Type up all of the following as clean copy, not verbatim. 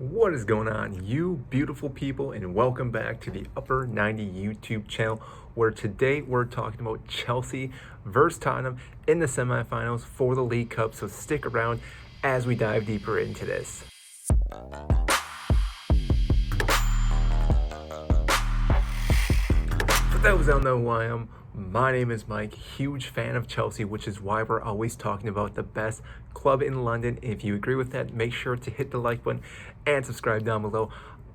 What is going on, you beautiful people, and welcome back to the Upper 90 YouTube channel, where today we're talking about Chelsea versus Tottenham in the semifinals for the League Cup. So stick around as we dive deeper into this. For those that don't know who I am, my name is Mike, huge fan of Chelsea, which is why we're always talking about the best club in London. If you agree with that, make sure to hit the like button and subscribe down below.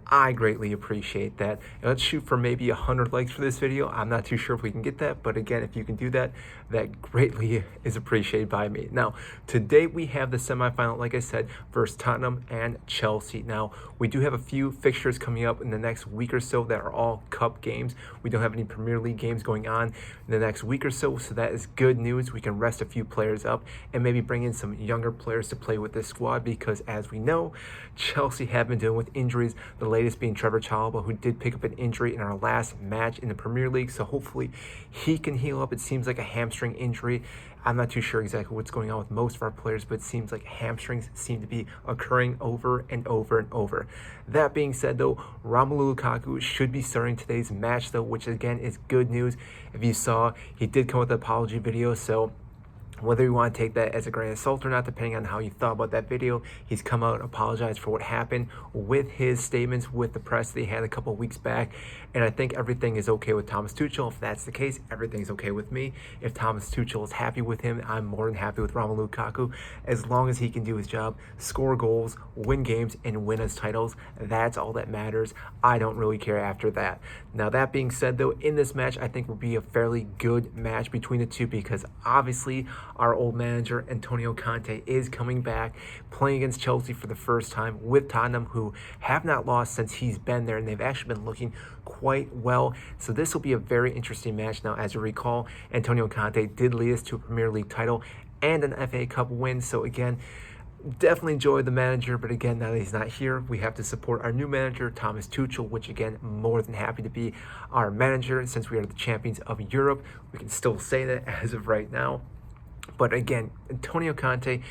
I greatly appreciate that. And let's shoot for maybe 100 likes for this video. I'm not too sure if we can get that, but again, if you can do that, that greatly is appreciated by me. Now, today we have the semifinal, like I said, versus Tottenham and Chelsea. Now, we do have a few fixtures coming up in the next week or so that are all cup games. We don't have any Premier League games going on in the next week or so that is good news. We can rest a few players up and maybe bring in some younger players to play with this squad because, as we know, Chelsea have been dealing with injuries. The latest being Trevor Chalobah, who did pick up an injury in our last match in the Premier League, so hopefully he can heal up. It seems like a hamstring injury. I'm not too sure exactly what's going on with most of our players, but it seems like hamstrings seem to be occurring over and over and over. That being said, though, Romelu Lukaku should be starting today's match, though, which again is good news. If you saw, he did come with an apology video, so whether you want to take that as a grain of salt or not, depending on how you thought about that video, he's come out and apologized for what happened with his statements with the press that he had a couple of weeks back. And I think everything is okay with Thomas Tuchel. If that's the case, everything's okay with me. If Thomas Tuchel is happy with him, I'm more than happy with Romelu Lukaku. As long as he can do his job, score goals, win games, and win us titles, that's all that matters. I don't really care after that. Now, that being said, though, in this match, I think will be a fairly good match between the two because obviously our old manager, Antonio Conte, is coming back, playing against Chelsea for the first time with Tottenham, who have not lost since he's been there, and they've actually been looking quite well. So this will be a very interesting match. Now, as you recall, Antonio Conte did lead us to a Premier League title and an FA Cup win. So again, definitely enjoy the manager, but again, now that he's not here, we have to support our new manager, Thomas Tuchel, which again, more than happy to be our manager since we are the champions of Europe. We can still say that as of right now. But again, Antonio Conte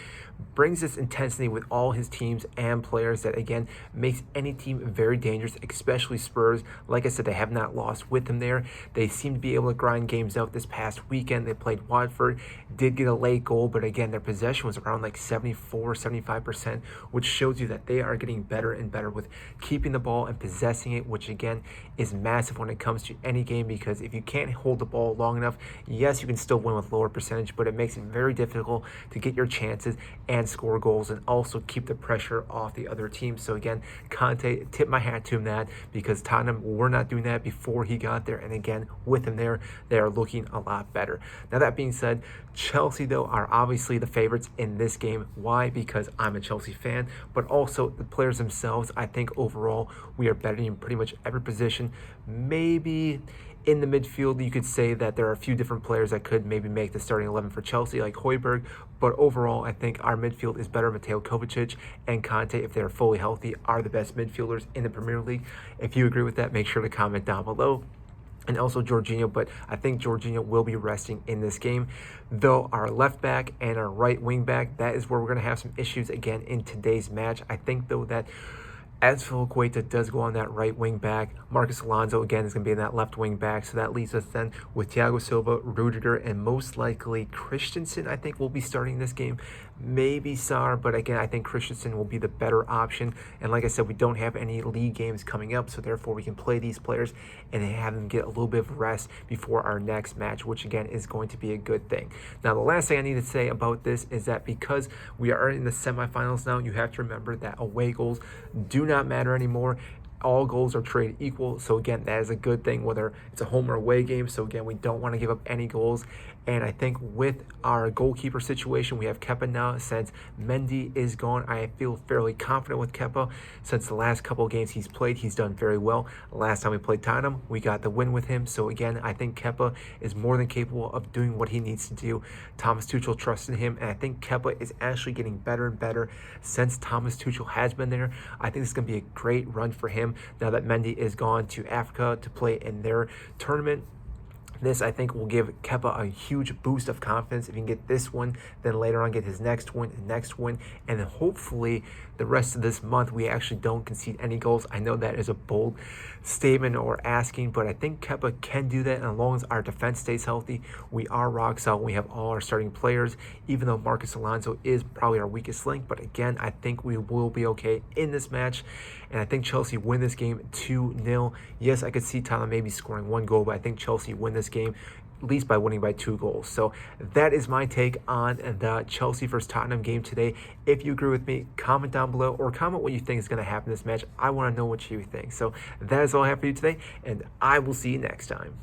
brings this intensity with all his teams and players that, again, makes any team very dangerous, especially Spurs. Like I said, they have not lost with him there. They seem to be able to grind games out this past weekend. They played Watford, did get a late goal, but again, their possession was around like 74, 75%, which shows you that they are getting better and better with keeping the ball and possessing it, which again is massive when it comes to any game, because if you can't hold the ball long enough, yes, you can still win with lower percentage, but it makes it very difficult to get your chances and score goals and also keep the pressure off the other team. So again, Conte, tip my hat to him that, because Tottenham were not doing that before he got there, and again, with him there, they are looking a lot better. Now, that being said, Chelsea, though, are obviously the favorites in this game. Why? Because I'm a Chelsea fan, but also the players themselves. I think overall we are better in pretty much every position. Maybe in the midfield, you could say that there are a few different players that could maybe make the starting 11 for Chelsea, like Højbjerg, but overall, I think our midfield is better. Mateo Kovacic and Conte, if they're fully healthy, are the best midfielders in the Premier League. If you agree with that, make sure to comment down below. And also Jorginho, but I think Jorginho will be resting in this game. Though our left back and our right wing back, that is where we're going to have some issues again in today's match. I think, though, that as Azpilicueta does go on that right wing back, Marcos Alonso again is going to be in that left wing back. So that leaves us then with Thiago Silva, Rudiger, and most likely Christensen. I think will be starting this game. Maybe Sarr, but again, I think Christensen will be the better option. And like I said, we don't have any league games coming up, so therefore we can play these players and have them get a little bit of rest before our next match, which again is going to be a good thing. Now, the last thing I need to say about this is that because we are in the semifinals now, you have to remember that away goals do not matter anymore. All goals are treated equal. So again, that is a good thing, whether it's a home or away game. So again, we don't want to give up any goals. And I think with our goalkeeper situation, we have Kepa now. Since Mendy is gone, I feel fairly confident with Kepa. Since the last couple of games he's played, he's done very well. Last time we played Tottenham, we got the win with him. So again, I think Kepa is more than capable of doing what he needs to do. Thomas Tuchel trusted him, and I think Kepa is actually getting better and better since Thomas Tuchel has been there. I think this is going to be a great run for him now that Mendy is gone to Africa to play in their tournament. This, I think, will give Kepa a huge boost of confidence. If he can get this one, then later on get his next one, and then hopefully the rest of this month we actually don't concede any goals. I know that is a bold statement or asking, but I think Kepa can do that. And as long as our defense stays healthy, we are rock solid. We have all our starting players, even though Marcus Alonso is probably our weakest link. But again, I think we will be okay in this match. And I think Chelsea win this game 2-0. Yes, I could see Tottenham maybe scoring one goal, but I think Chelsea win this game at least by winning by 2 goals. So that is my take on the Chelsea versus Tottenham game today. If you agree with me, comment down below or comment what you think is going to happen in this match. I want to know what you think. So that is all I have for you today, and I will see you next time.